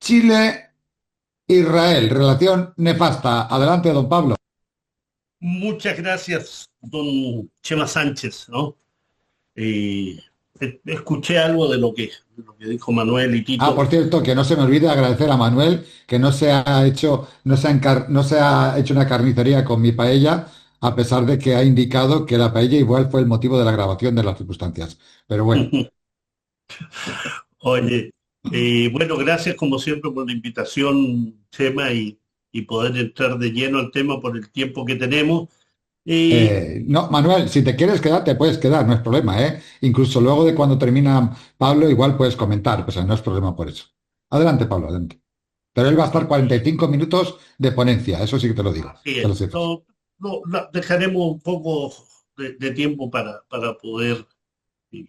Chile-Israel, relación nefasta. Adelante, don Pablo. Muchas gracias, don Chema Sánchez, ¿no? Eh, Escuché algo de lo que dijo Manuel y Ah, por Tito. cierto, que no se me olvide agradecer a Manuel que no se ha hecho, no se ha hecho una carnicería con mi paella, a pesar de que ha indicado que la paella igual fue el motivo de la grabación de las circunstancias. Pero bueno. Oye, bueno, gracias como siempre por la invitación, Chema, y poder entrar de lleno al tema por el tiempo que tenemos. Eh, No, Manuel, si te quieres quedar, te puedes quedar, no es problema, ¿eh? Incluso luego de cuando termina Pablo, igual puedes comentar, o sea, no es problema por eso. Adelante, Pablo, adelante. Pero él va a estar 45 minutos de ponencia, eso sí que te lo digo, Así te lo es. cifras. Dejaremos un poco de tiempo para poder eh,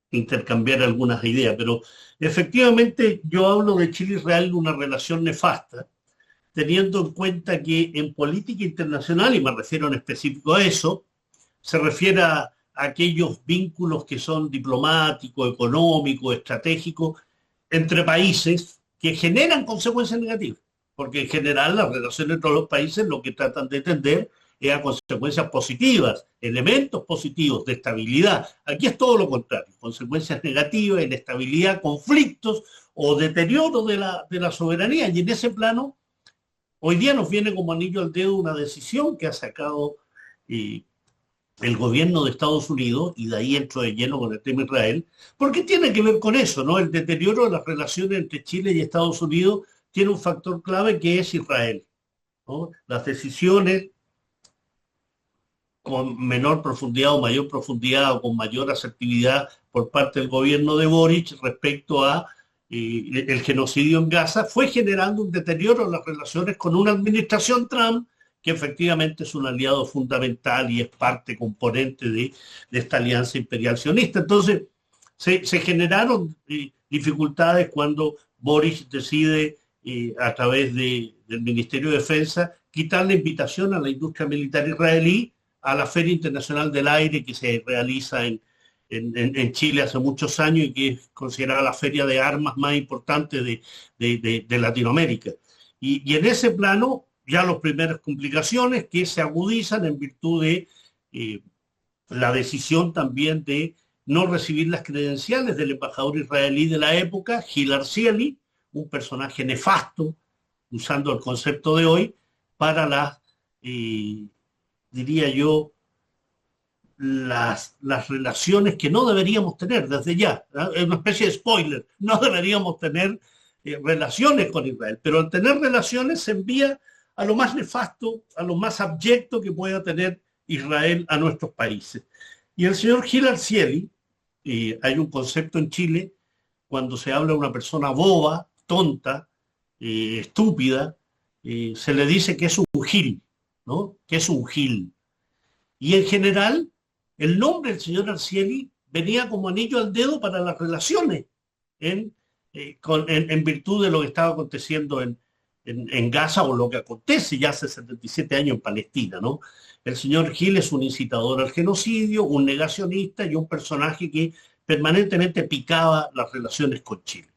intercambiar algunas ideas, pero efectivamente yo hablo de Chile-Israel una relación nefasta, teniendo en cuenta que en política internacional, y me refiero en específico a eso, se refiere a aquellos vínculos que son diplomáticos, económicos, estratégicos entre países que generan consecuencias negativas, porque en general las relaciones entre los países lo que tratan de tender es a consecuencias positivas, elementos positivos de estabilidad. Aquí es todo lo contrario, consecuencias negativas, inestabilidad, conflictos o deterioro de la soberanía. Y en ese plano, hoy día nos viene como anillo al dedo una decisión que ha sacado eh, el gobierno de Estados Unidos, y de ahí entro de lleno con el tema Israel, porque tiene que ver con eso, ¿no? El deterioro de las relaciones entre Chile y Estados Unidos tiene un factor clave que es Israel, ¿no? Las decisiones con menor profundidad o mayor profundidad o con mayor asertividad por parte del gobierno de Boric respecto a el genocidio en Gaza fue generando un deterioro en las relaciones con una administración Trump que efectivamente es un aliado fundamental y es parte componente de esta alianza imperial sionista. Entonces, se generaron dificultades cuando Boris decide, a través del Ministerio de Defensa, quitar la invitación a la industria militar israelí a la Feria Internacional del Aire que se realiza en Chile hace muchos años y que es considerada la feria de armas más importante de Latinoamérica. Y en ese plano, ya las primeras complicaciones que se agudizan en virtud de eh, la decisión también de no recibir las credenciales del embajador israelí de la época, Gil Arcieli, un personaje nefasto, usando el concepto de hoy, para las, eh, diría yo, las relaciones que no deberíamos tener desde ya. ¿No? Es una especie de spoiler. No deberíamos tener relaciones con Israel, pero al tener relaciones se envía a lo más nefasto, a lo más abyecto que pueda tener Israel a nuestros países. Y el señor Gil Arcieli, hay un concepto en Chile cuando se habla de una persona boba, tonta, estúpida, se le dice que es un gil, ¿no? Que es un gil. Y en general, el nombre del señor Arcieli venía como anillo al dedo para las relaciones en, en virtud de lo que estaba aconteciendo en Gaza o lo que acontece ya hace 77 años en Palestina, ¿no? El señor Gil es un incitador al genocidio, un negacionista y un personaje que permanentemente picaba las relaciones con Chile.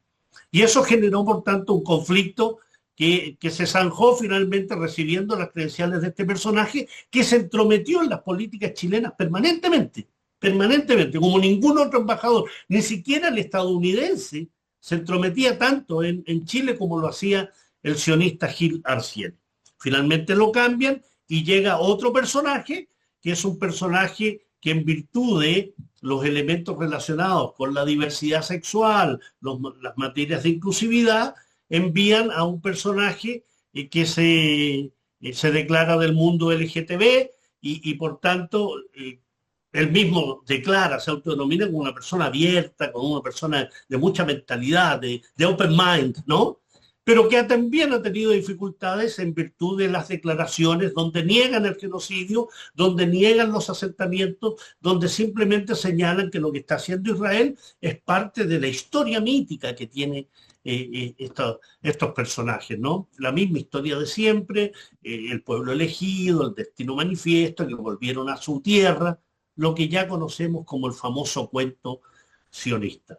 Y eso generó, por tanto, un conflicto que se zanjó finalmente recibiendo las credenciales de este personaje que se entrometió en las políticas chilenas permanentemente, permanentemente, como ningún otro embajador, ni siquiera el estadounidense se entrometía tanto en Chile como lo hacía el sionista Gil Arciel. Finalmente lo cambian y llega otro personaje, que es un personaje que en virtud de los elementos relacionados con la diversidad sexual, las materias de inclusividad, envían a un personaje se declara del mundo LGTB y por tanto él mismo declara, se autodenomina como una persona abierta, como una persona de mucha mentalidad, de open mind, ¿no? Pero que también ha tenido dificultades en virtud de las declaraciones donde niegan el genocidio, donde niegan los asentamientos, donde simplemente señalan que lo que está haciendo Israel es parte de la historia mítica que tiene estos personajes, ¿no? La misma historia de siempre, el pueblo elegido, el destino manifiesto, que volvieron a su tierra, lo que ya conocemos como el famoso cuento sionista.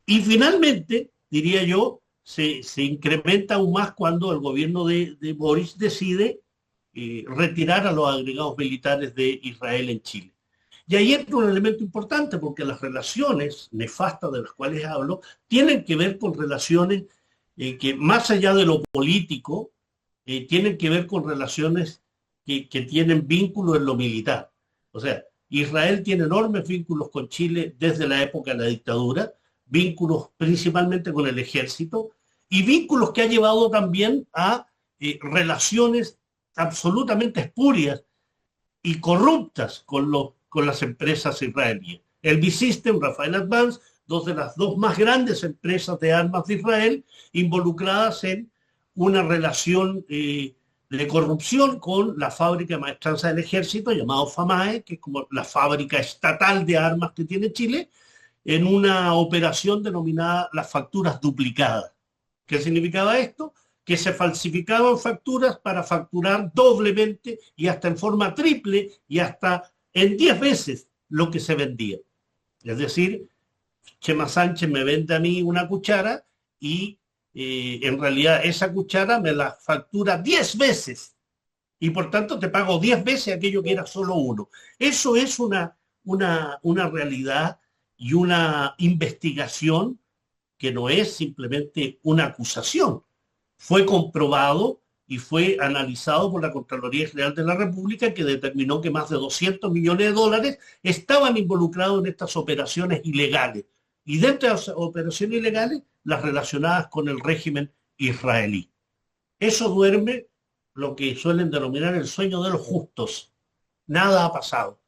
Y finalmente, diría yo, se incrementa aún más cuando el gobierno de Boris decide retirar a los agregados militares de Israel en Chile. Y ahí entra un elemento importante, porque las relaciones nefastas de las cuales hablo tienen que ver con relaciones que, más allá de lo político, tienen que ver con relaciones que tienen vínculos en lo militar. O sea, Israel tiene enormes vínculos con Chile desde la época de la dictadura, vínculos principalmente con el ejército, y vínculos que ha llevado también a relaciones absolutamente espurias y corruptas con las empresas israelíes. El B-System, Rafael Advance, dos de las dos más grandes empresas de armas de Israel, involucradas en una relación de corrupción con la fábrica de maestranza del ejército, llamado FAMAE, que es como la fábrica estatal de armas que tiene Chile, en una operación denominada las facturas duplicadas. ¿Qué significaba esto? Que se falsificaban facturas para facturar doblemente y hasta en forma triple y hasta en 10 veces lo que se vendía. Es decir, Chema Sánchez me vende a mí una cuchara y en realidad esa cuchara me la factura 10 veces y por tanto te pago 10 veces aquello que era solo uno. Eso es una realidad y una investigación que no es simplemente una acusación. Fue comprobado y fue analizado por la Contraloría General de la República, que determinó que más de 200 millones de dólares estaban involucrados en estas operaciones ilegales. Y dentro de las operaciones ilegales, las relacionadas con el régimen israelí. Eso duerme lo que suelen denominar el sueño de los justos. Nada ha pasado.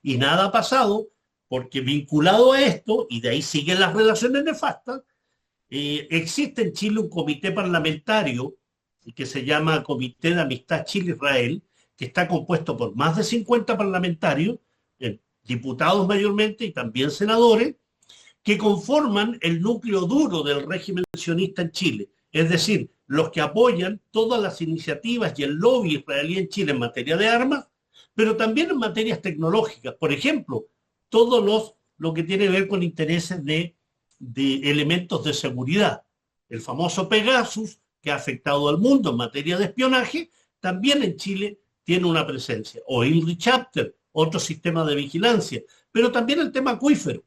Y nada ha pasado porque vinculado a esto, y de ahí siguen las relaciones nefastas, existe en Chile un comité parlamentario que se llama Comité de Amistad Chile-Israel, que está compuesto por más de 50 parlamentarios, diputados mayormente y también senadores, que conforman el núcleo duro del régimen sionista en Chile, es decir, los que apoyan todas las iniciativas y el lobby israelí en Chile en materia de armas, pero también en materias tecnológicas. Por ejemplo, lo que tiene que ver con intereses de elementos de seguridad. El famoso Pegasus, que ha afectado al mundo en materia de espionaje, también en Chile tiene una presencia. O INRI Chapter, otro sistema de vigilancia, pero también el tema acuífero.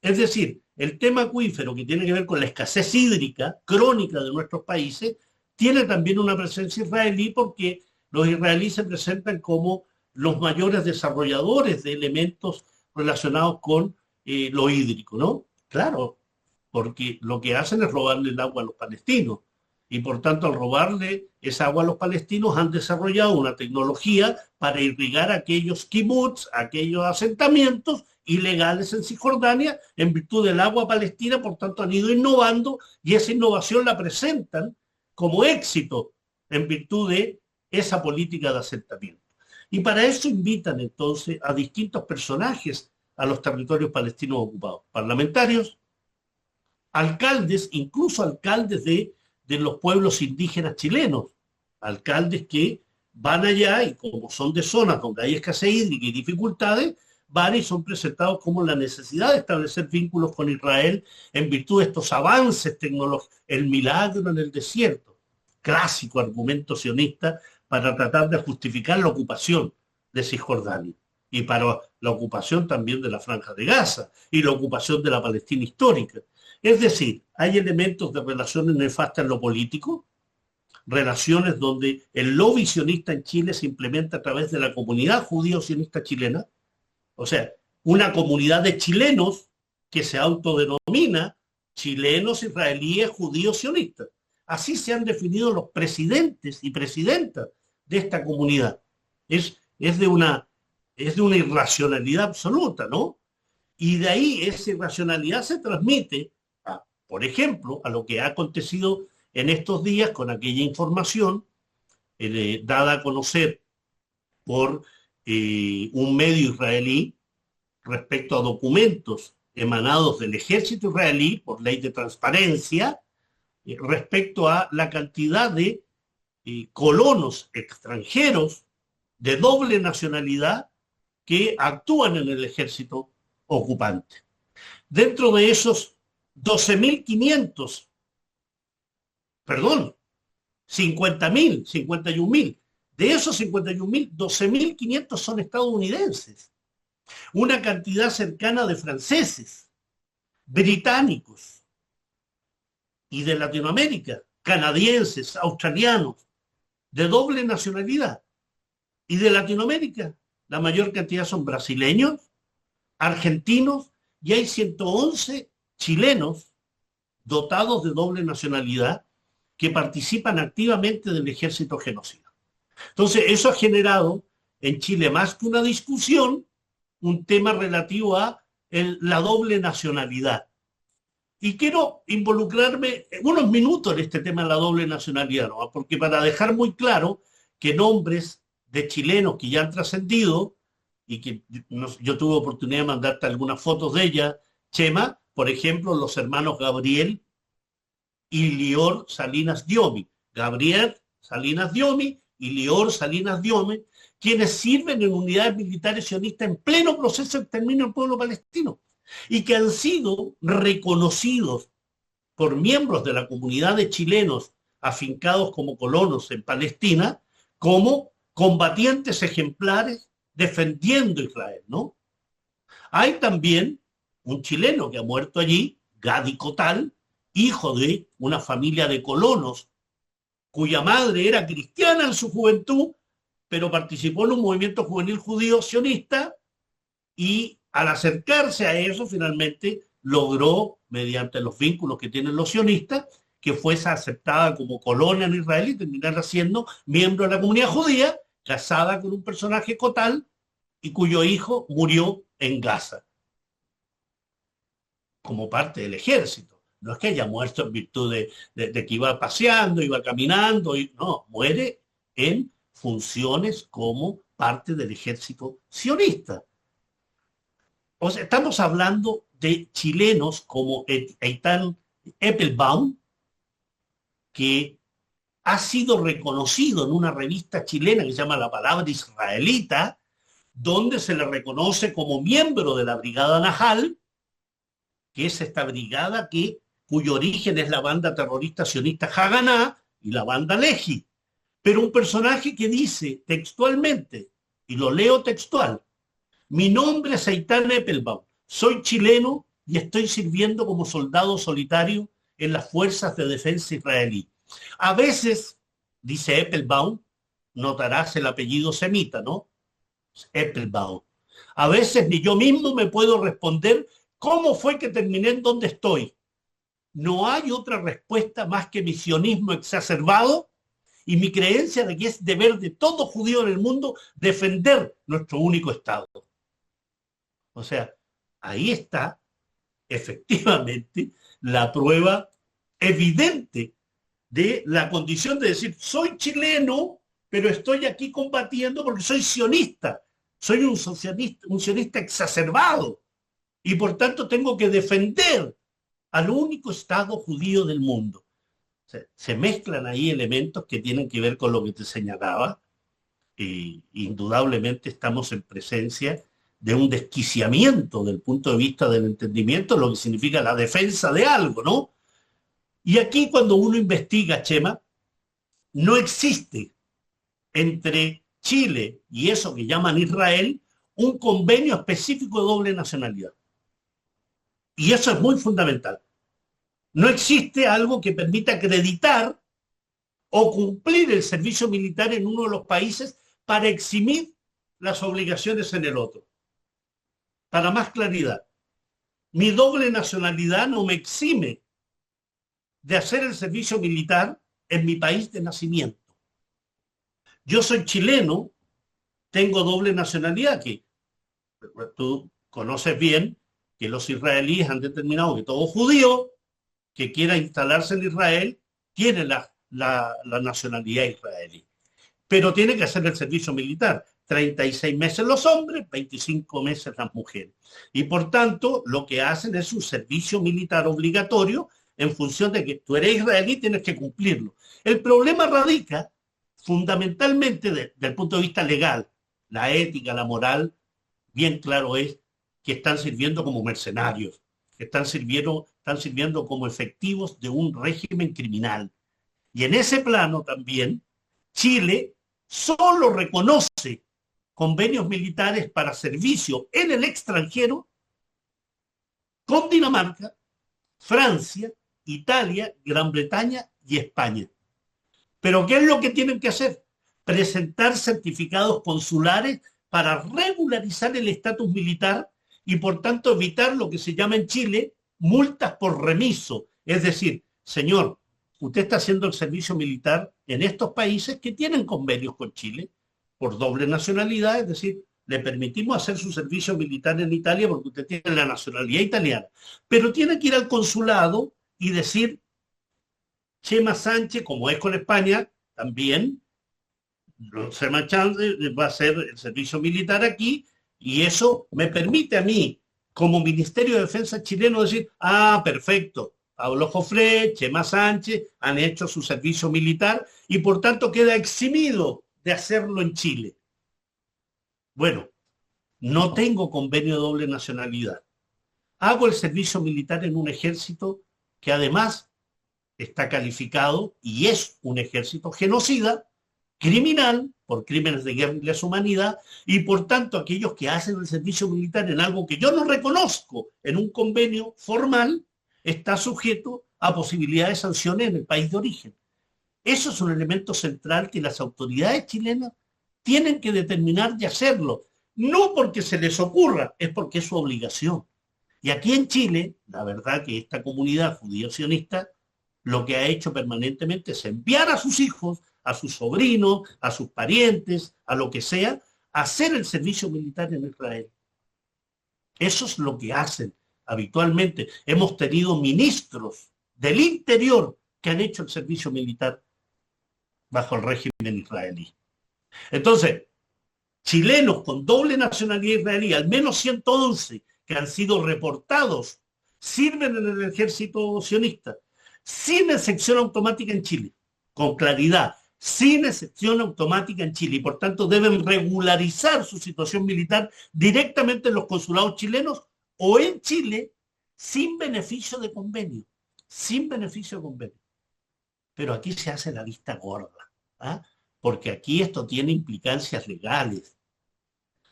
Es decir, el tema acuífero, que tiene que ver con la escasez hídrica crónica de nuestros países, tiene también una presencia israelí, porque los israelíes se presentan como los mayores desarrolladores de elementos relacionados con lo hídrico, ¿no? Claro, porque lo que hacen es robarle el agua a los palestinos. Y por tanto, al robarle esa agua a los palestinos, han desarrollado una tecnología para irrigar aquellos kibbutz, aquellos asentamientos ilegales en Cisjordania, en virtud del agua palestina. Por tanto, han ido innovando y esa innovación la presentan como éxito en virtud de esa política de asentamiento. Y para eso invitan entonces a distintos personajes a los territorios palestinos ocupados, parlamentarios, alcaldes, incluso alcaldes de los pueblos indígenas chilenos, alcaldes que van allá y como son de zonas donde hay escasez hídrica y dificultades, van y son presentados como la necesidad de establecer vínculos con Israel en virtud de estos avances tecnológicos, el milagro en el desierto, clásico argumento sionista para tratar de justificar la ocupación de Cisjordania y para la ocupación también de la Franja de Gaza y la ocupación de la Palestina histórica. Es decir, hay elementos de relaciones nefastas en lo político, relaciones donde el lobby sionista en Chile se implementa a través de la comunidad judío-sionista chilena, o sea, una comunidad de chilenos que se autodenomina chilenos, israelíes, judíos, sionistas. Así se han definido los presidentes y presidentas de esta comunidad. Es de una irracionalidad absoluta, ¿no? Y de ahí esa irracionalidad se transmite, por ejemplo, a lo que ha acontecido en estos días con aquella información dada a conocer por un medio israelí respecto a documentos emanados del ejército israelí por ley de transparencia, respecto a la cantidad de colonos extranjeros de doble nacionalidad que actúan en el ejército ocupante. Dentro de esos 12.500 perdón, 50.000, 51.000. De esos 51.000, 12.500 son estadounidenses. Una cantidad cercana de franceses, británicos y de Latinoamérica, canadienses, australianos, de doble nacionalidad. Y de Latinoamérica, la mayor cantidad son brasileños, argentinos, y hay 111 chilenos dotados de doble nacionalidad que participan activamente del ejército genocida. Entonces, eso ha generado en Chile más que una discusión, un tema relativo a la doble nacionalidad. Y quiero involucrarme unos minutos en este tema de la doble nacionalidad, ¿no? Porque para dejar muy claro que nombres de chilenos que ya han trascendido, y que yo tuve oportunidad de mandarte algunas fotos de ella, Chema, por ejemplo, los hermanos Gabriel y Lior Salinas Diomi. Gabriel Salinas Diomi y Lior Salinas Diomi, quienes sirven en unidades militares sionistas en pleno proceso de exterminio del pueblo palestino y que han sido reconocidos por miembros de la comunidad de chilenos afincados como colonos en Palestina como combatientes ejemplares defendiendo a Israel, ¿no? Hay también un chileno que ha muerto allí, Gadi Cotal, hijo de una familia de colonos cuya madre era cristiana en su juventud, pero participó en un movimiento juvenil judío sionista y al acercarse a eso finalmente logró, mediante los vínculos que tienen los sionistas, que fuese aceptada como colonia en Israel y terminara siendo miembro de la comunidad judía, casada con un personaje cotal y cuyo hijo murió en Gaza como parte del ejército. No es que haya muerto en virtud de que iba paseando, iba caminando, no, muere en funciones como parte del ejército sionista. O sea, estamos hablando de chilenos como Eitan Eppelbaum, que ha sido reconocido en una revista chilena que se llama La Palabra Israelita, donde se le reconoce como miembro de la Brigada Nahal, que es esta brigada cuyo origen es la banda terrorista sionista Haganá y la banda Lehi. Pero un personaje que dice textualmente, y lo leo textual: mi nombre es Eitan Eppelbaum, soy chileno y estoy sirviendo como soldado solitario en las fuerzas de defensa israelí. A veces, dice Eppelbaum, notarás el apellido semita, ¿no? Eppelbaum. A veces ni yo mismo me puedo responder cómo fue que terminé en donde estoy. No hay otra respuesta más que mi sionismo exacerbado y mi creencia de que es deber de todo judío en el mundo defender nuestro único Estado. O sea, ahí está efectivamente la prueba evidente de la condición de decir, soy chileno, pero estoy aquí combatiendo porque soy sionista, soy un sionista exacerbado y por tanto tengo que defender al único Estado judío del mundo. Se mezclan ahí elementos que tienen que ver con lo que te señalaba y indudablemente estamos en presencia de un desquiciamiento del punto de vista del entendimiento, lo que significa la defensa de algo, ¿no? Y aquí cuando uno investiga, Chema, no existe entre Chile y eso que llaman Israel un convenio específico de doble nacionalidad. Y eso es muy fundamental. No existe algo que permita acreditar o cumplir el servicio militar en uno de los países para eximir las obligaciones en el otro. Para más claridad, mi doble nacionalidad no me exime de hacer el servicio militar en mi país de nacimiento. Yo soy chileno, tengo doble nacionalidad, que tú conoces bien que los israelíes han determinado que todo judío que quiera instalarse en Israel tiene la nacionalidad israelí, pero tiene que hacer el servicio militar. 36 meses los hombres, 25 meses las mujeres. Y por tanto, lo que hacen es un servicio militar obligatorio en función de que tú eres israelí, tienes que cumplirlo. El problema radica fundamentalmente desde el punto de vista legal, la ética, la moral, bien claro es que están sirviendo como mercenarios, que están sirviendo como efectivos de un régimen criminal. Y en ese plano también, Chile solo reconoce convenios militares para servicio en el extranjero con Dinamarca, Francia, Italia, Gran Bretaña y España. Pero ¿qué es lo que tienen que hacer? Presentar certificados consulares para regularizar el estatus militar y por tanto evitar lo que se llama en Chile multas por remiso. Es decir, señor, usted está haciendo el servicio militar en estos países que tienen convenios con Chile por doble nacionalidad, es decir, le permitimos hacer su servicio militar en Italia porque usted tiene la nacionalidad italiana, pero tiene que ir al consulado y decir, Chema Sánchez, como es con España, también, Chema Sánchez va a hacer el servicio militar aquí y eso me permite a mí, como Ministerio de Defensa chileno, decir, perfecto, Pablo Jofré, Chema Sánchez han hecho su servicio militar y por tanto queda eximido de hacerlo en Chile. Bueno, no tengo convenio de doble nacionalidad. Hago el servicio militar en un ejército que además está calificado y es un ejército genocida, criminal, por crímenes de guerra y lesa humanidad, y por tanto aquellos que hacen el servicio militar en algo que yo no reconozco en un convenio formal, está sujeto a posibilidad de sanciones en el país de origen. Eso es un elemento central que las autoridades chilenas tienen que determinar de hacerlo, no porque se les ocurra, es porque es su obligación. Y aquí en Chile, la verdad que esta comunidad judía sionista lo que ha hecho permanentemente es enviar a sus hijos, a sus sobrinos, a sus parientes, a lo que sea, a hacer el servicio militar en Israel. Eso es lo que hacen habitualmente. Hemos tenido ministros del interior que han hecho el servicio militar bajo el régimen israelí. Entonces, chilenos con doble nacionalidad israelí, al menos 111 que han sido reportados, sirven en el ejército sionista, sin excepción automática en Chile, con claridad, sin excepción automática en Chile, y por tanto deben regularizar su situación militar directamente en los consulados chilenos o en Chile, sin beneficio de convenio, sin beneficio de convenio. Pero aquí se hace la vista gorda, ¿ah? Porque aquí esto tiene implicancias legales.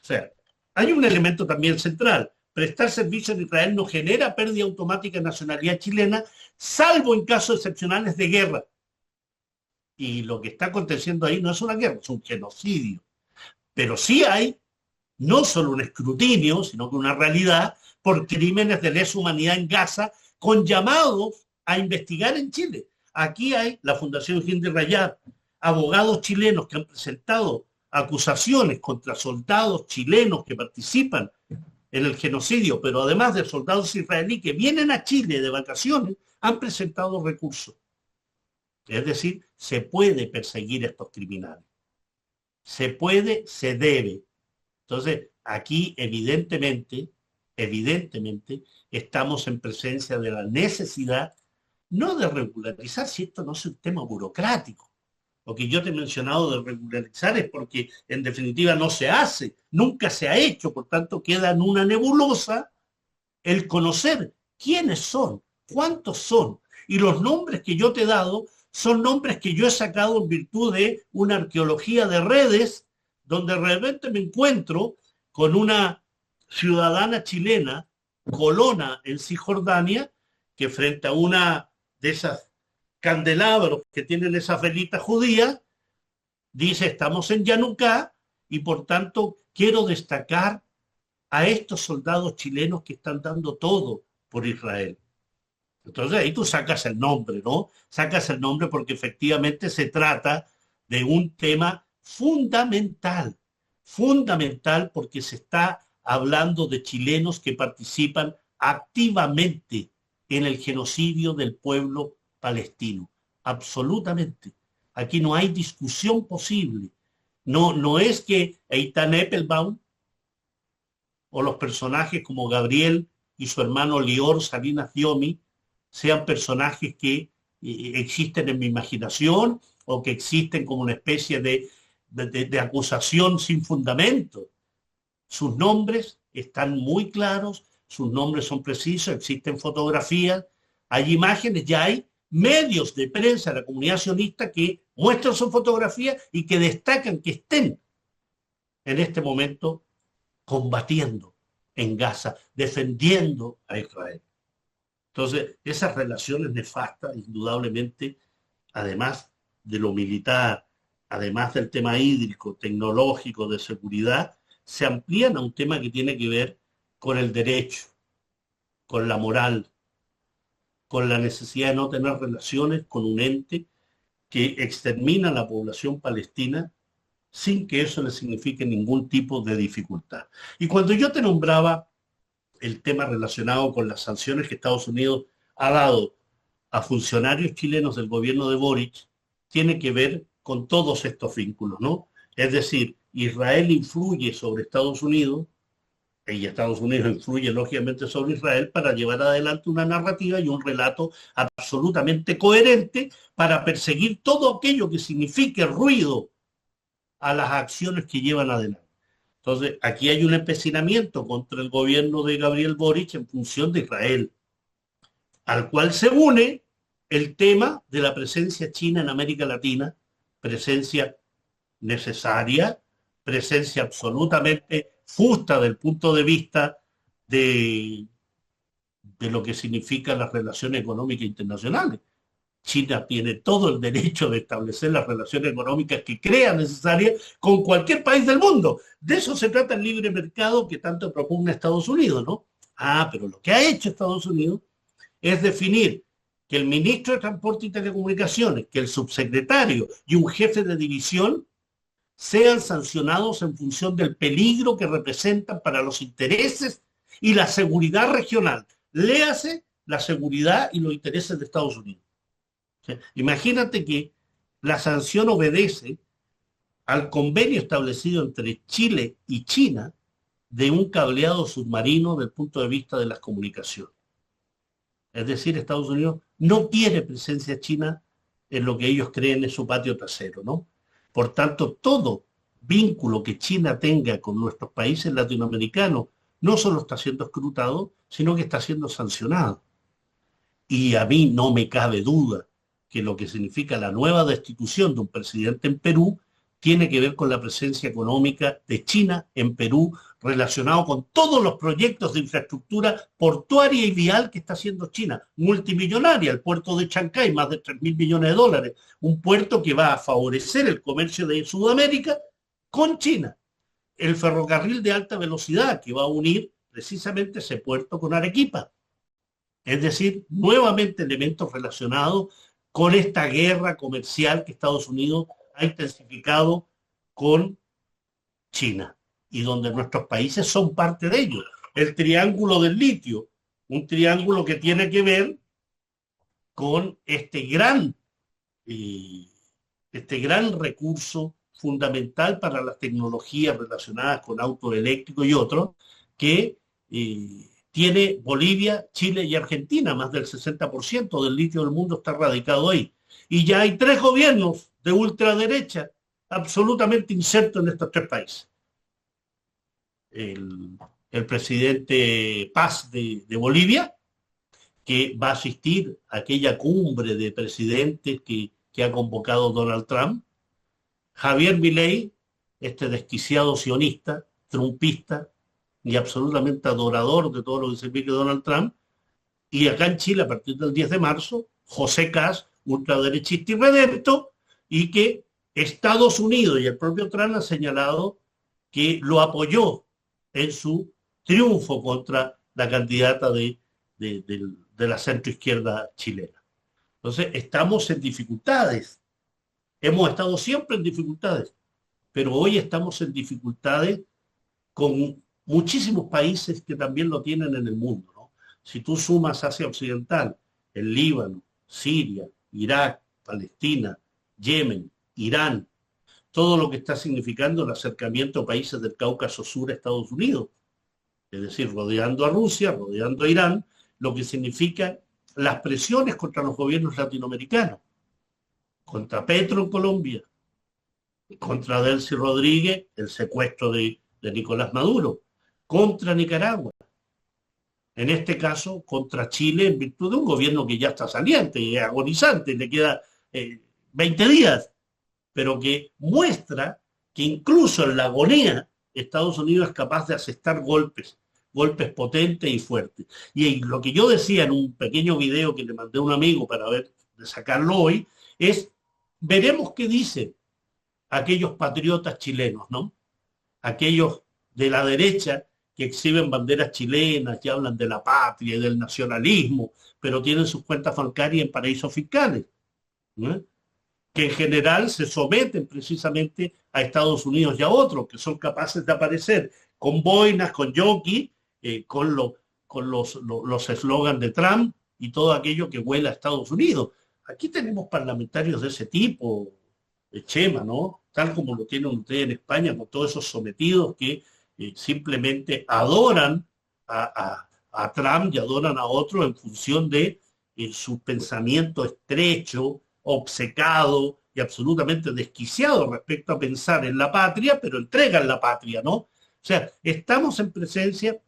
O sea, hay un elemento también central. Prestar servicio en Israel no genera pérdida automática de nacionalidad chilena, salvo en casos excepcionales de guerra. Y lo que está aconteciendo ahí no es una guerra, es un genocidio. Pero sí hay no solo un escrutinio, sino que una realidad por crímenes de lesa humanidad en Gaza, con llamados a investigar en Chile. Aquí hay la Fundación Hindi Rayat, abogados chilenos que han presentado acusaciones contra soldados chilenos que participan en el genocidio, pero además de soldados israelíes que vienen a Chile de vacaciones, han presentado recursos. Es decir, se puede perseguir a estos criminales. Se puede, se debe. Entonces, aquí evidentemente, estamos en presencia de la necesidad no de regularizar, si esto no es un tema burocrático. Lo que yo te he mencionado de regularizar es porque en definitiva no se hace, nunca se ha hecho, por tanto queda en una nebulosa el conocer quiénes son, cuántos son. Y los nombres que yo te he dado son nombres que yo he sacado en virtud de una arqueología de redes, donde realmente me encuentro con una ciudadana chilena, colona en Cisjordania, que frente a una de esas candelabros que tienen esas velitas judías, dice, estamos en Yanucá, y por tanto quiero destacar a estos soldados chilenos que están dando todo por Israel. Entonces ahí tú sacas el nombre, ¿no? Sacas el nombre porque efectivamente se trata de un tema fundamental, fundamental porque se está hablando de chilenos que participan activamente en el genocidio del pueblo palestino. Absolutamente. Aquí no hay discusión posible. No es que Eitan Eppelbaum o los personajes como Gabriel y su hermano Lior Salinas Diomi sean personajes que existen en mi imaginación o que existen como una especie de acusación sin fundamento. Sus nombres están muy claros, sus nombres son precisos, existen fotografías, hay imágenes, ya hay medios de prensa de la comunidad sionista que muestran su fotografía y que destacan que estén en este momento combatiendo en Gaza, defendiendo a Israel. Entonces, esas relaciones nefastas, indudablemente, además de lo militar, además del tema hídrico, tecnológico, de seguridad, se amplían a un tema que tiene que ver con el derecho, con la moral, con la necesidad de no tener relaciones con un ente que extermina a la población palestina sin que eso le signifique ningún tipo de dificultad. Y cuando yo te nombraba el tema relacionado con las sanciones que Estados Unidos ha dado a funcionarios chilenos del gobierno de Boric, tiene que ver con todos estos vínculos, ¿no? Es decir, Israel influye sobre Estados Unidos y Estados Unidos influye lógicamente sobre Israel para llevar adelante una narrativa y un relato absolutamente coherente para perseguir todo aquello que signifique ruido a las acciones que llevan adelante. Entonces, aquí hay un empecinamiento contra el gobierno de Gabriel Boric en función de Israel, al cual se une el tema de la presencia china en América Latina, presencia necesaria, presencia absolutamente justa del punto de vista de lo que significan las relaciones económicas internacionales. China tiene todo el derecho de establecer las relaciones económicas que crea necesarias con cualquier país del mundo. De eso se trata el libre mercado que tanto propugna Estados Unidos, ¿no? Pero lo que ha hecho Estados Unidos es definir que el ministro de Transporte y Telecomunicaciones, que el subsecretario y un jefe de división sean sancionados en función del peligro que representan para los intereses y la seguridad regional. Léase la seguridad y los intereses de Estados Unidos. O sea, imagínate que la sanción obedece al convenio establecido entre Chile y China de un cableado submarino desde el punto de vista de las comunicaciones. Es decir, Estados Unidos no quiere presencia china en lo que ellos creen es su patio trasero, ¿no? Por tanto, todo vínculo que China tenga con nuestros países latinoamericanos no solo está siendo escrutado, sino que está siendo sancionado. Y a mí no me cabe duda que lo que significa la nueva destitución de un presidente en Perú tiene que ver con la presencia económica de China en Perú, relacionado con todos los proyectos de infraestructura portuaria y vial que está haciendo China, multimillonaria, el puerto de Chancay, más de 3.000 millones de dólares, un puerto que va a favorecer el comercio de Sudamérica con China, el ferrocarril de alta velocidad que va a unir precisamente ese puerto con Arequipa, es decir, nuevamente elementos relacionados con esta guerra comercial que Estados Unidos ha intensificado con China y donde nuestros países son parte de ello. El triángulo del litio, un triángulo que tiene que ver con este gran recurso fundamental para las tecnologías relacionadas con autos eléctricos y otros, que tiene Bolivia, Chile y Argentina. Más del 60% del litio del mundo está radicado ahí. Y ya hay 3 gobiernos de ultraderecha absolutamente insertos en estos 3 países. El presidente Paz de Bolivia, que va a asistir a aquella cumbre de presidentes que ha convocado Donald Trump. Javier Milei, este desquiciado sionista, trumpista y absolutamente adorador de todo lo que significa Donald Trump. Y acá en Chile, a partir del 10 de marzo, José Kast, ultraderechista y redempto, y que Estados Unidos y el propio Trump han señalado que lo apoyó en su triunfo contra la candidata de la centroizquierda chilena. Entonces, estamos en dificultades. Hemos estado siempre en dificultades, pero hoy estamos en dificultades con muchísimos países que también lo tienen en el mundo, ¿no? Si tú sumas Asia Occidental, el Líbano, Siria, Irak, Palestina, Yemen, Irán, todo lo que está significando el acercamiento a países del Cáucaso Sur a Estados Unidos, es decir, rodeando a Rusia, rodeando a Irán, lo que significa las presiones contra los gobiernos latinoamericanos, contra Petro en Colombia, contra Delcy Rodríguez, el secuestro de Nicolás Maduro, contra Nicaragua. en este caso contra Chile, en virtud de un gobierno que ya está saliente y agonizante, le queda 20 días, pero que muestra que incluso en la agonía Estados Unidos es capaz de asestar golpes, golpes potentes y fuertes. Y lo que yo decía en un pequeño video que le mandé a un amigo para ver, de sacarlo hoy, es, veremos qué dicen aquellos patriotas chilenos, ¿no? Aquellos de la derecha que exhiben banderas chilenas, que hablan de la patria y del nacionalismo, pero tienen sus cuentas bancarias en paraísos fiscales, ¿no? Que en general se someten precisamente a Estados Unidos y a otros, que son capaces de aparecer con boinas, con jockey, con los eslogans de Trump y todo aquello que huele a Estados Unidos. Aquí tenemos parlamentarios de ese tipo, Chema, ¿no? Tal como lo tienen ustedes en España, con todos esos sometidos que simplemente adoran a Trump y adoran a otros en función de su pensamiento estrecho, obcecado y absolutamente desquiciado respecto a pensar en la patria, pero entregan la patria, ¿no? O sea, estamos en presencia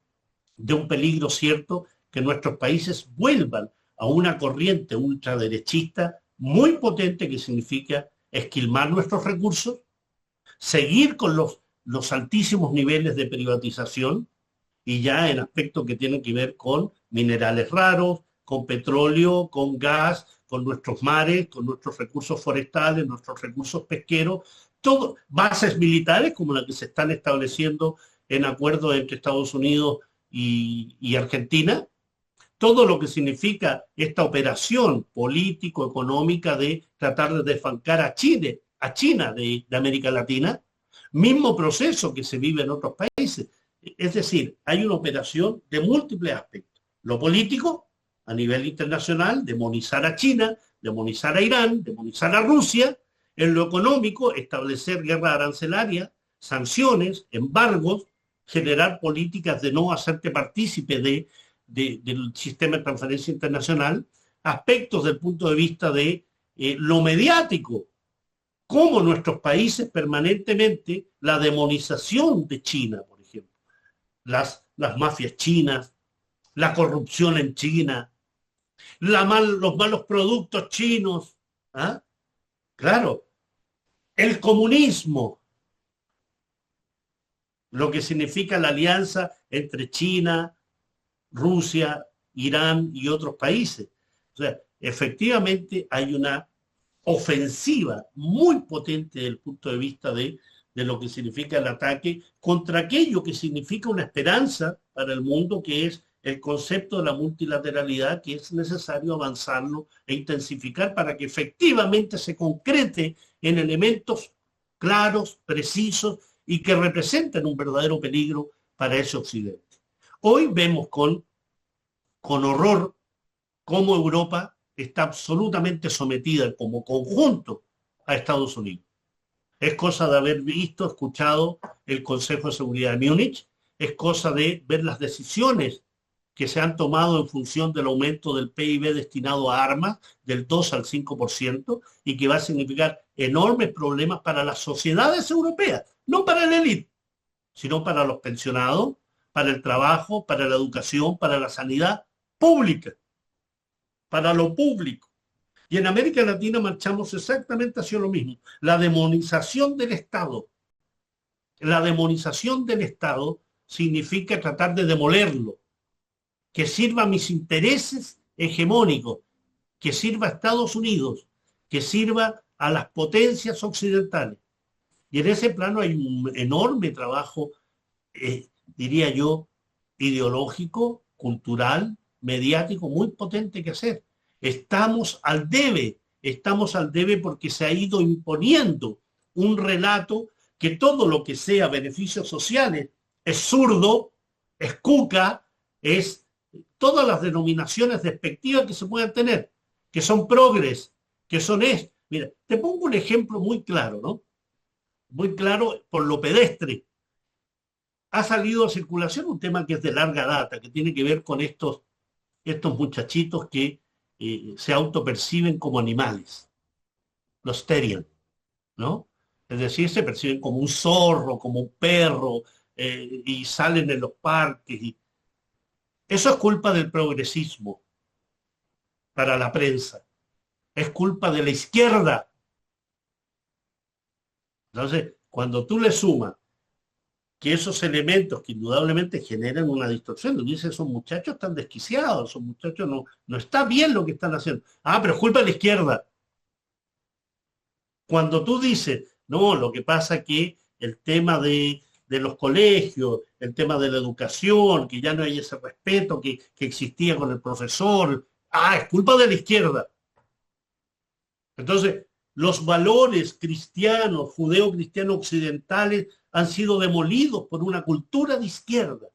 de un peligro cierto que nuestros países vuelvan a una corriente ultraderechista muy potente que significa esquilmar nuestros recursos, seguir con los altísimos niveles de privatización y ya en aspectos que tienen que ver con minerales raros, con petróleo, con gas, con nuestros mares, con nuestros recursos forestales, nuestros recursos pesqueros, todo, bases militares como las que se están estableciendo en acuerdos entre Estados Unidos y Argentina, todo lo que significa esta operación político-económica de tratar de desbancar a Chile, a China de América Latina, mismo proceso que se vive en otros países. Es decir, hay una operación de múltiples aspectos. Lo político, a nivel internacional, demonizar a China, demonizar a Irán, demonizar a Rusia. En lo económico, establecer guerra arancelaria, sanciones, embargos, generar políticas de no hacerte partícipe del sistema de transferencia internacional, aspectos del punto de vista de lo mediático, como nuestros países permanentemente, la demonización de China, por ejemplo, las mafias chinas, la corrupción en China, los malos productos chinos, ¿ah? Claro, el comunismo, lo que significa la alianza entre China, Rusia, Irán y otros países. O sea, efectivamente hay una ofensiva muy potente desde el punto de vista de lo que significa el ataque contra aquello que significa una esperanza para el mundo, que es el concepto de la multilateralidad, que es necesario avanzarlo e intensificar para que efectivamente se concrete en elementos claros, precisos y que representen un verdadero peligro para ese occidente. Hoy vemos con horror cómo Europa está absolutamente sometida como conjunto a Estados Unidos. Es cosa de haber visto, escuchado el Consejo de Seguridad de Múnich, es cosa de ver las decisiones que se han tomado en función del aumento del PIB destinado a armas del 2 al 5% y que va a significar enormes problemas para las sociedades europeas, no para la élite, sino para los pensionados, para el trabajo, para la educación, para la sanidad pública, para lo público. Y en América Latina marchamos exactamente hacia lo mismo. La demonización del Estado. La demonización del Estado significa tratar de demolerlo, que sirva a mis intereses hegemónicos, que sirva a Estados Unidos, que sirva a las potencias occidentales. Y en ese plano hay un enorme trabajo, diría yo, ideológico, cultural, mediático, muy potente que hacer. Estamos al debe porque se ha ido imponiendo un relato que todo lo que sea beneficios sociales es zurdo, es cuca, es todas las denominaciones despectivas que se puedan tener, que son progres, que son esto. Mira, te pongo un ejemplo muy claro, ¿no? Muy claro por lo pedestre. Ha salido a circulación un tema que es de larga data, que tiene que ver con estos muchachitos que se autoperciben como animales, los terian, ¿no? Es decir, se perciben como un zorro, como un perro, y salen en los parques. Eso es culpa del progresismo para la prensa. Es culpa de la izquierda. Entonces, cuando tú le sumas que esos elementos que indudablemente generan una distorsión, tú dices, esos muchachos están desquiciados, esos muchachos no está bien lo que están haciendo. Ah, pero es culpa de la izquierda. Cuando tú dices, no, lo que pasa es que el tema de los colegios, el tema de la educación, que ya no hay ese respeto que existía con el profesor, ah, es culpa de la izquierda. Entonces, los valores cristianos, judeo-cristianos occidentales han sido demolidos por una cultura de izquierda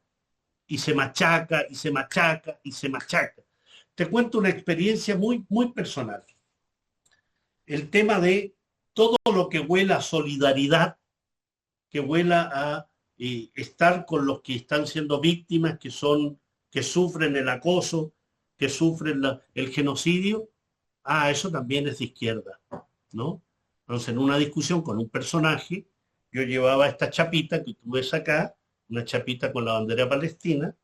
y se machaca y se machaca y se machaca. Te cuento una experiencia muy, muy personal. El tema de todo lo que huela a solidaridad, que huela a estar con los que están siendo víctimas, que sufren el acoso, que sufren el genocidio, ah, eso también es de izquierda, ¿no? Entonces, en una discusión con un personaje, yo llevaba esta chapita que tú ves acá, una chapita con la bandera palestina,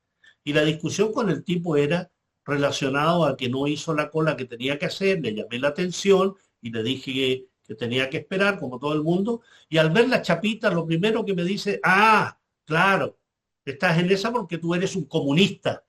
y la discusión con el tipo era relacionado a que no hizo la cola que tenía que hacer, le llamé la atención y le dije que tenía que esperar, como todo el mundo, y al ver la chapita, lo primero que me dice, ah, claro, estás en esa porque tú eres un comunista.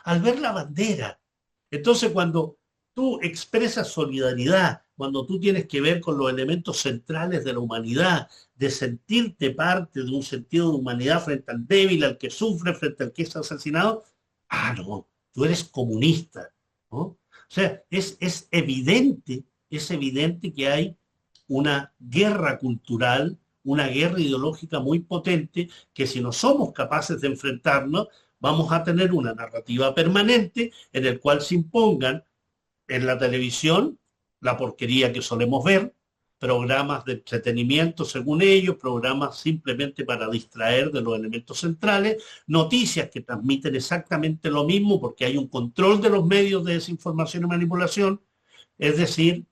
Al ver la bandera. Entonces, cuando tú expresas solidaridad, cuando tú tienes que ver con los elementos centrales de la humanidad, de sentirte parte de un sentido de humanidad frente al débil, al que sufre, frente al que es asesinado, ah, no, tú eres comunista, ¿no? O sea, es evidente que hay una guerra cultural, una guerra ideológica muy potente, que si no somos capaces de enfrentarnos, vamos a tener una narrativa permanente en el cual se impongan en la televisión la porquería que solemos ver, programas de entretenimiento según ellos, programas simplemente para distraer de los elementos centrales, noticias que transmiten exactamente lo mismo porque hay un control de los medios de desinformación y manipulación, es decir,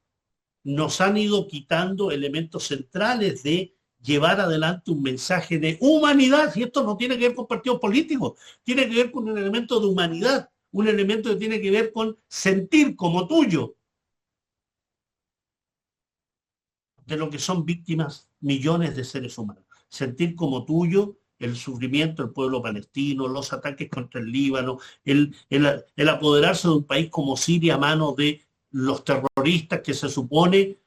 nos han ido quitando elementos centrales de llevar adelante un mensaje de humanidad, y esto no tiene que ver con partidos políticos, tiene que ver con un elemento de humanidad, un elemento que tiene que ver con sentir como tuyo de lo que son víctimas millones de seres humanos. Sentir como tuyo el sufrimiento del pueblo palestino, los ataques contra el Líbano, el apoderarse de un país como Siria a manos de los terroristas que se supone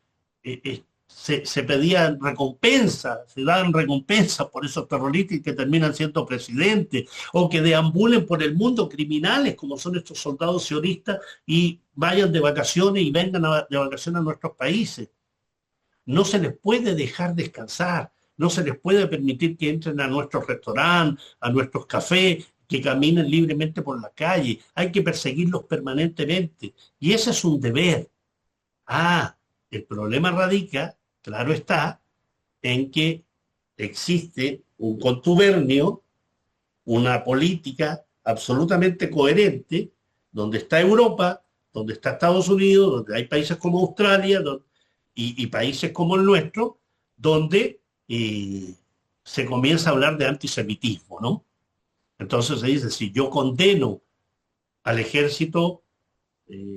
se pedían recompensa, se daban recompensas por esos terroristas que terminan siendo presidentes, o que deambulen por el mundo criminales como son estos soldados sionistas y vayan de vacaciones y vengan de vacaciones a nuestros países. No se les puede dejar descansar, no se les puede permitir que entren a nuestros restaurantes, a nuestros cafés, que caminen libremente por la calle. Hay que perseguirlos permanentemente. Y ese es un deber. Ah, el problema radica, claro está, en que existe un contubernio, una política absolutamente coherente, donde está Europa, donde está Estados Unidos, donde hay países como Australia y países como el nuestro, donde se comienza a hablar de antisemitismo, ¿no? Entonces se dice, si yo condeno al ejército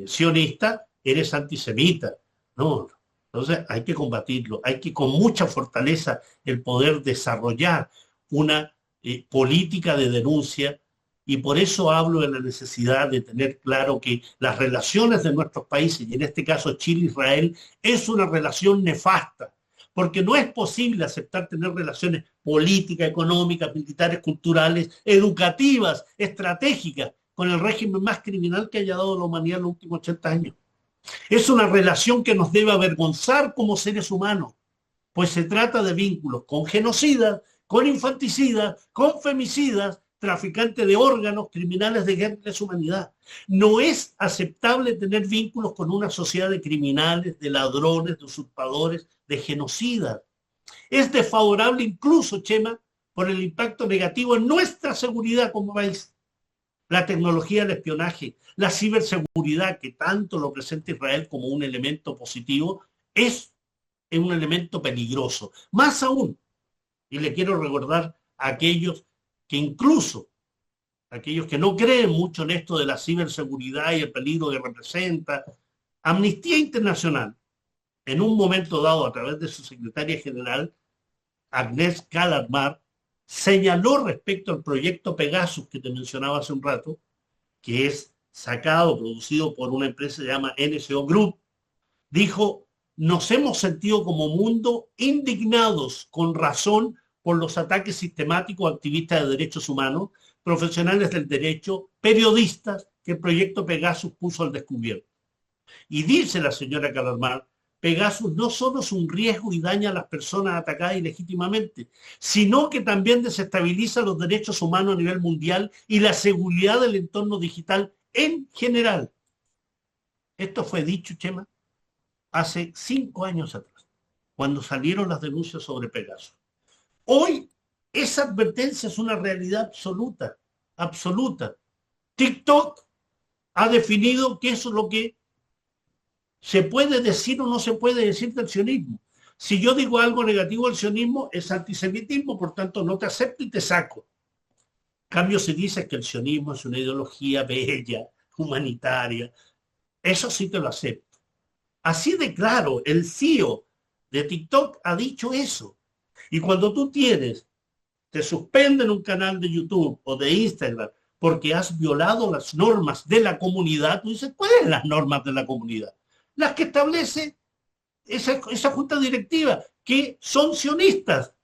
sionista, eres antisemita. No, entonces hay que combatirlo, hay que con mucha fortaleza el poder desarrollar una política de denuncia, y por eso hablo de la necesidad de tener claro que las relaciones de nuestros países, y en este caso Chile-Israel, es una relación nefasta, porque no es posible aceptar tener relaciones políticas, económicas, militares, culturales, educativas, estratégicas, con el régimen más criminal que haya dado la humanidad en los últimos 80 años. Es una relación que nos debe avergonzar como seres humanos, pues se trata de vínculos con genocidas, con infanticidas, con femicidas, traficantes de órganos, criminales de guerra y lesa humanidad. No es aceptable tener vínculos con una sociedad de criminales, de ladrones, de usurpadores, de genocidas. Es desfavorable incluso, Chema, por el impacto negativo en nuestra seguridad como país. La tecnología del espionaje, la ciberseguridad, que tanto lo presenta Israel como un elemento positivo, es un elemento peligroso. Más aún, y le quiero recordar a aquellos que incluso aquellos que no creen mucho en esto de la ciberseguridad y el peligro que representa. Amnistía Internacional, en un momento dado, a través de su secretaria general, Agnès Callamard, señaló respecto al proyecto Pegasus que te mencionaba hace un rato, que es sacado, producido por una empresa que se llama NSO Group, dijo, nos hemos sentido como mundo indignados con razón por los ataques sistemáticos a activistas de derechos humanos, profesionales del derecho, periodistas que el proyecto Pegasus puso al descubierto. Y dice la señora Calarmar, Pegasus no solo es un riesgo y daña a las personas atacadas ilegítimamente, sino que también desestabiliza los derechos humanos a nivel mundial y la seguridad del entorno digital en general. Esto fue dicho, Chema, hace 5 años atrás, cuando salieron las denuncias sobre Pegasus. Hoy esa advertencia es una realidad absoluta, absoluta. TikTok ha definido que eso es lo que se puede decir o no se puede decir del sionismo. Si yo digo algo negativo del sionismo, es antisemitismo, por tanto no te acepto y te saco. En cambio, si dices que el sionismo es una ideología bella, humanitaria, eso sí te lo acepto. Así de claro, el CEO de TikTok ha dicho eso. Y cuando tú te suspenden un canal de YouTube o de Instagram porque has violado las normas de la comunidad, tú dices, ¿cuáles son las normas de la comunidad? Las que establece esa junta directiva, que son sionistas.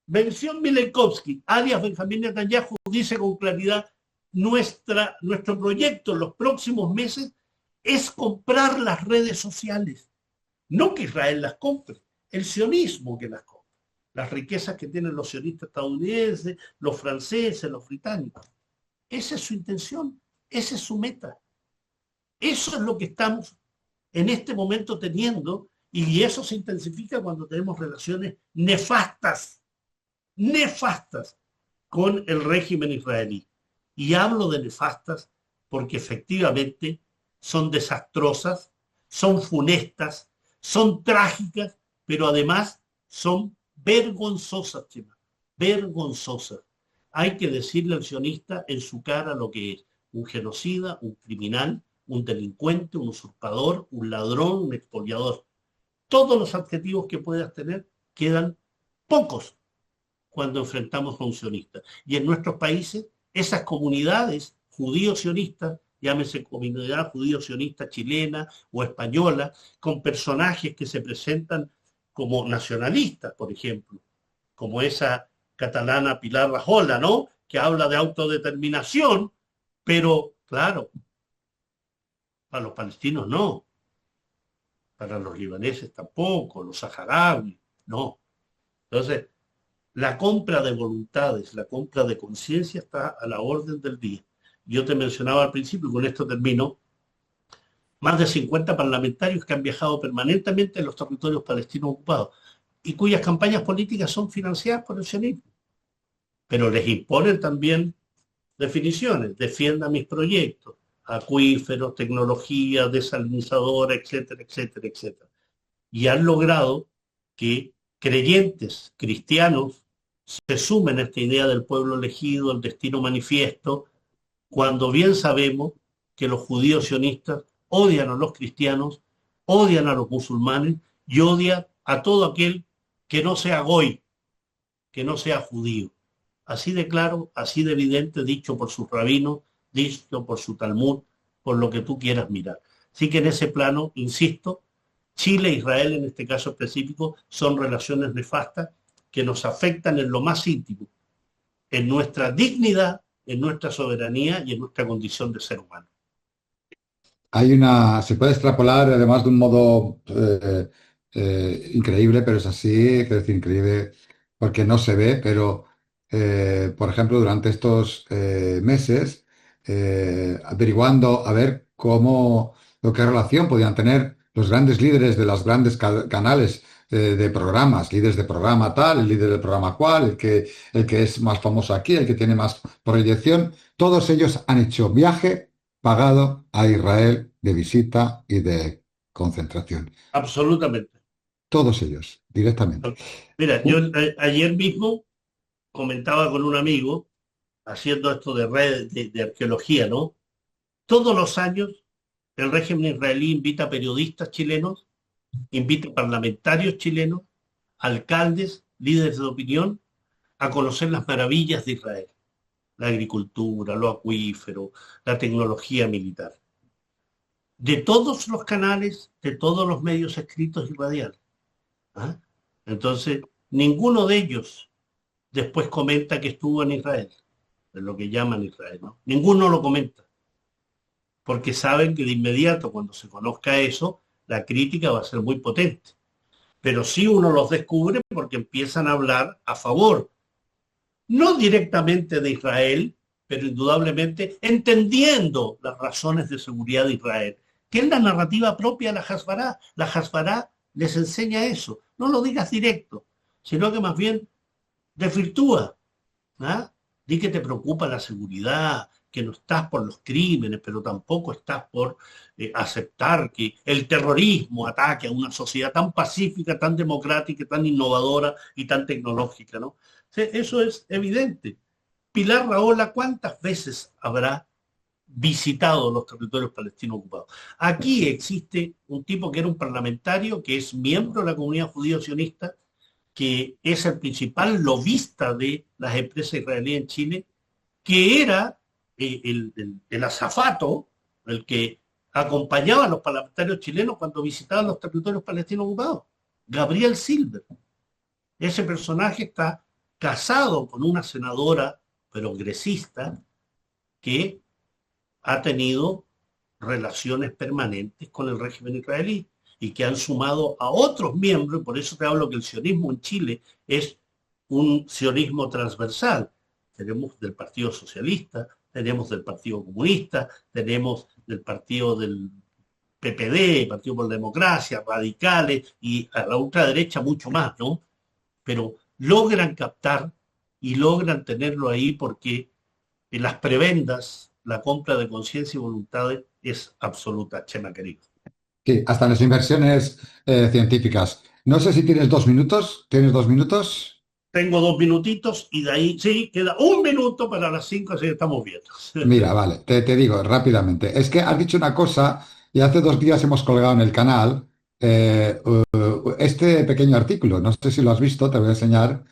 Benzion Milenkovsky, alias Benjamín Netanyahu, dice con claridad, nuestro proyecto en los próximos meses es comprar las redes sociales. No que Israel las compre, el sionismo que las compre. Las riquezas que tienen los sionistas estadounidenses, los franceses, los británicos. Esa es su intención, esa es su meta. Eso es lo que estamos en este momento teniendo y eso se intensifica cuando tenemos relaciones nefastas, nefastas con el régimen israelí. Y hablo de nefastas porque efectivamente son desastrosas, son funestas, son trágicas, pero además son vergonzosas, Chema, vergonzosas. Hay que decirle al sionista en su cara lo que es: un genocida, un criminal, un delincuente, un usurpador, un ladrón, un expoliador. Todos los adjetivos que puedas tener quedan pocos cuando enfrentamos a un sionista. Y en nuestros países, esas comunidades judío-sionistas, llámese comunidad judío-sionista chilena o española, con personajes que se presentan como nacionalistas, por ejemplo, como esa catalana Pilar Rajola, ¿no? Que habla de autodeterminación, pero, claro, para los palestinos no, para los libaneses tampoco, los saharauis, no. Entonces, la compra de voluntades, la compra de conciencia está a la orden del día. Yo te mencionaba al principio, y con esto termino, más de 50 parlamentarios que han viajado permanentemente en los territorios palestinos ocupados y cuyas campañas políticas son financiadas por el sionismo. Pero les imponen también definiciones, defienda mis proyectos, acuíferos, tecnología desalinizadora, etcétera, etcétera, etcétera. Y han logrado que creyentes cristianos se sumen a esta idea del pueblo elegido, el destino manifiesto, cuando bien sabemos que los judíos sionistas odian a los cristianos, odian a los musulmanes y odian a todo aquel que no sea goy, que no sea judío. Así de claro, así de evidente, dicho por sus rabinos, dicho por su Talmud, por lo que tú quieras mirar. Así que en ese plano, insisto, Chile e Israel en este caso específico son relaciones nefastas que nos afectan en lo más íntimo, en nuestra dignidad, en nuestra soberanía y en nuestra condición de ser humano. Se puede extrapolar además de un modo increíble, pero es así, es decir, increíble porque no se ve, pero por ejemplo, durante estos meses, averiguando a ver qué relación podían tener los grandes líderes de los grandes canales de programas, líderes de programa tal, el líder del programa cual, el que es más famoso aquí, el que tiene más proyección, todos ellos han hecho viaje pagado a Israel de visita y de concentración. Absolutamente. Todos ellos, directamente. Mira, yo ayer mismo comentaba con un amigo, haciendo esto de red de arqueología, ¿no? Todos los años el régimen israelí invita a periodistas chilenos, invita a parlamentarios chilenos, alcaldes, líderes de opinión, a conocer las maravillas de Israel, la agricultura, lo acuífero, la tecnología militar. De todos los canales, de todos los medios escritos y radiales. ¿Ah? Entonces, ninguno de ellos después comenta que estuvo en Israel, en lo que llaman Israel, ¿no? Ninguno lo comenta, porque saben que de inmediato, cuando se conozca eso, la crítica va a ser muy potente. Pero sí uno los descubre porque empiezan a hablar a favor, no directamente de Israel, pero indudablemente entendiendo las razones de seguridad de Israel, que es la narrativa propia de la Hasbará. La Hasbará les enseña eso. No lo digas directo, sino que más bien desvirtúa. ¿Ah? Di que te preocupa la seguridad, que no estás por los crímenes, pero tampoco estás por aceptar que el terrorismo ataque a una sociedad tan pacífica, tan democrática, tan innovadora y tan tecnológica, ¿no? Sí, eso es evidente. Pilar Rahola, ¿cuántas veces habrá visitado los territorios palestinos ocupados? Aquí existe un tipo que era un parlamentario, que es miembro de la comunidad judío-sionista, que es el principal lobista de las empresas israelíes en Chile, que era el azafato, el que acompañaba a los parlamentarios chilenos cuando visitaban los territorios palestinos ocupados, Gabriel Silver. Ese personaje está casado con una senadora progresista que ha tenido relaciones permanentes con el régimen israelí y que han sumado a otros miembros, y por eso te hablo que el sionismo en Chile es un sionismo transversal. Tenemos del Partido Socialista, tenemos del Partido Comunista, tenemos del Partido del PPD, Partido por la Democracia, radicales y a la ultraderecha mucho más, ¿no? Pero logran captar y logran tenerlo ahí porque en las prebendas la compra de conciencia y voluntades es absoluta, Chema querido. Sí, hasta en las inversiones científicas. No sé si tienes 2 minutos. ¿Tienes 2 minutos? Tengo 2 minutitos y de ahí, sí, queda un minuto para las 5, así que estamos bien. Mira, vale, te digo rápidamente. Es que has dicho una cosa y hace 2 días hemos colgado en el canal este pequeño artículo. No sé si lo has visto, te voy a enseñar.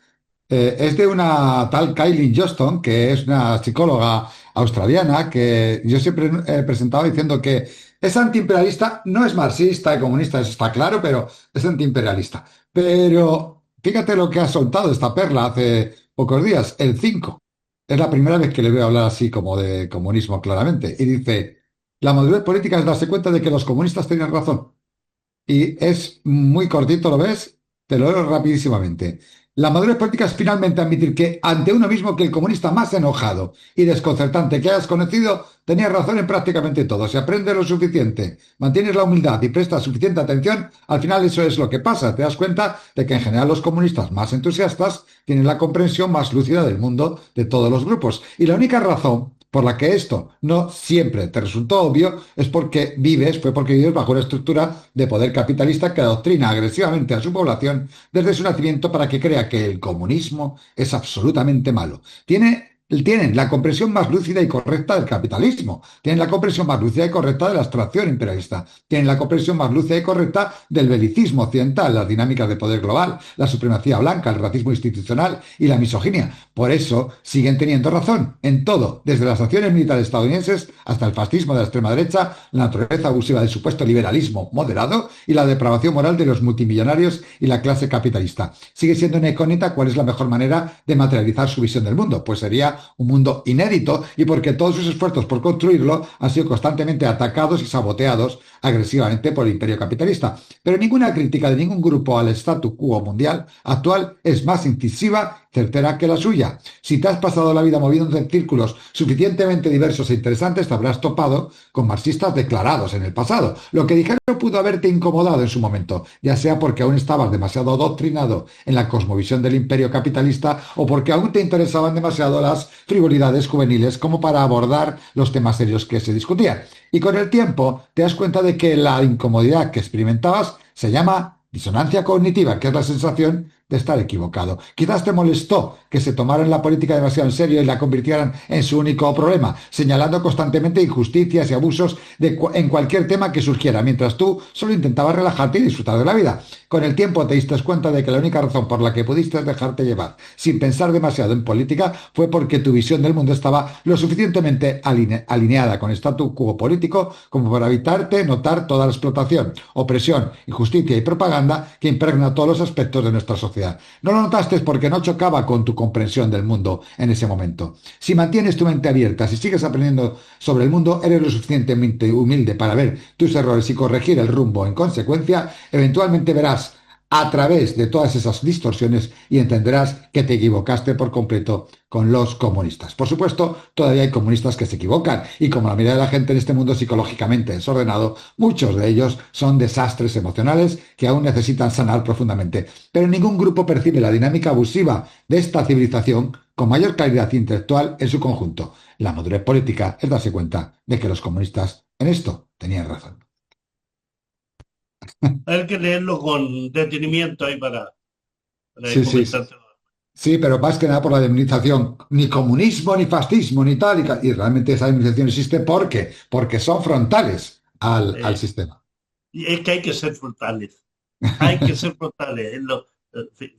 Es de una tal Kylie Johnston, que es una psicóloga australiana, que yo siempre he presentado diciendo que es antiimperialista, no es marxista y comunista, eso está claro, pero es antiimperialista. Pero fíjate lo que ha soltado esta perla hace pocos días, el 5. Es la primera vez que le veo hablar así como de comunismo claramente. Y dice, la madurez política es darse cuenta de que los comunistas tenían razón. Y es muy cortito, ¿lo ves? Te lo leo rapidísimamente. La madurez política es finalmente admitir que ante uno mismo que el comunista más enojado y desconcertante que hayas conocido tenía razón en prácticamente todo. Si aprendes lo suficiente, mantienes la humildad y prestas suficiente atención, al final eso es lo que pasa. Te das cuenta de que en general los comunistas más entusiastas tienen la comprensión más lúcida del mundo de todos los grupos. Y la única razón por la que esto no siempre te resultó obvio es fue porque vives bajo una estructura de poder capitalista que adoctrina agresivamente a su población desde su nacimiento para que crea que el comunismo es absolutamente malo. Tienen la comprensión más lúcida y correcta del capitalismo, tienen la comprensión más lúcida y correcta de la extracción imperialista, tienen la comprensión más lúcida y correcta del belicismo occidental, las dinámicas de poder global, la supremacía blanca, el racismo institucional y la misoginia. Por eso siguen teniendo razón en todo, desde las acciones militares estadounidenses hasta el fascismo de la extrema derecha, la naturaleza abusiva del supuesto liberalismo moderado y la depravación moral de los multimillonarios y la clase capitalista. Sigue siendo una incógnita cuál es la mejor manera de materializar su visión del mundo, pues sería un mundo inédito y porque todos sus esfuerzos por construirlo han sido constantemente atacados y saboteados agresivamente por el imperio capitalista. Pero ninguna crítica de ningún grupo al statu quo mundial actual es más incisiva y certera que la suya. Si te has pasado la vida moviéndote en círculos suficientemente diversos e interesantes, te habrás topado con marxistas declarados en el pasado. Lo que dijeron pudo haberte incomodado en su momento, ya sea porque aún estabas demasiado adoctrinado en la cosmovisión del imperio capitalista o porque aún te interesaban demasiado las frivolidades juveniles como para abordar los temas serios que se discutían. Y con el tiempo te das cuenta de que la incomodidad que experimentabas se llama disonancia cognitiva, que es la sensación de estar equivocado. Quizás te molestó que se tomaran la política demasiado en serio y la convirtieran en su único problema, señalando constantemente injusticias y abusos en cualquier tema que surgiera, mientras tú solo intentabas relajarte y disfrutar de la vida. Con el tiempo te diste cuenta de que la única razón por la que pudiste dejarte llevar sin pensar demasiado en política fue porque tu visión del mundo estaba lo suficientemente alineada con el statu quo político como para evitarte notar toda la explotación, opresión, injusticia y propaganda que impregna todos los aspectos de nuestra sociedad. No lo notaste porque no chocaba con tu comprensión del mundo en ese momento. Si mantienes tu mente abierta, si sigues aprendiendo sobre el mundo, eres lo suficientemente humilde para ver tus errores y corregir el rumbo en consecuencia, eventualmente verás a través de todas esas distorsiones y entenderás que te equivocaste por completo con los comunistas. Por supuesto, todavía hay comunistas que se equivocan y como la mayoría de la gente en este mundo psicológicamente desordenado, muchos de ellos son desastres emocionales que aún necesitan sanar profundamente. Pero ningún grupo percibe la dinámica abusiva de esta civilización con mayor claridad intelectual en su conjunto. La madurez política es darse cuenta de que los comunistas en esto tenían razón. Hay que leerlo con detenimiento ahí para Sí, sí, sí. comentarte. Sí, pero más que nada por la demonización. Ni comunismo, ni fascismo, ni tal. Y realmente esa demonización existe porque son frontales al Eh, sistema. y es que hay que ser frontales. Hay que ser frontales.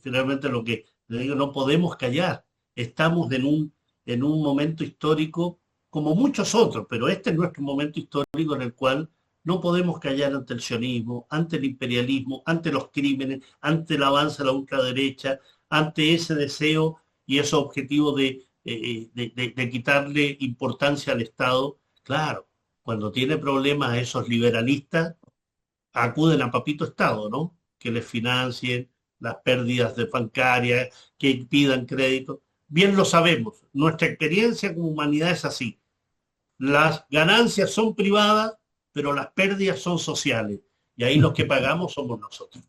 Finalmente lo que le digo, no podemos callar. Estamos en un momento histórico como muchos otros, pero este es nuestro momento histórico en el cual no podemos callar ante el sionismo, ante el imperialismo, ante los crímenes, ante el avance de la ultraderecha, ante ese deseo y ese objetivo de quitarle importancia al Estado. Claro, cuando tiene problemas esos liberalistas, acuden a Papito Estado, ¿no? Que les financien las pérdidas de bancarias, que pidan crédito. Bien lo sabemos, nuestra experiencia como humanidad es así. Las ganancias son privadas, pero las pérdidas son sociales. Y ahí los que pagamos somos nosotros.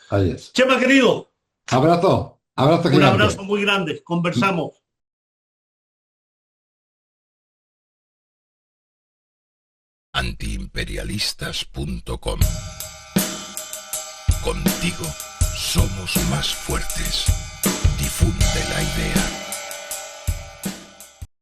Ahí es. Chema, querido, Abrazo, abrazo un abrazo gigante. muy grande. Conversamos. Antiimperialistas.com. Contigo somos más fuertes. Difunde la idea.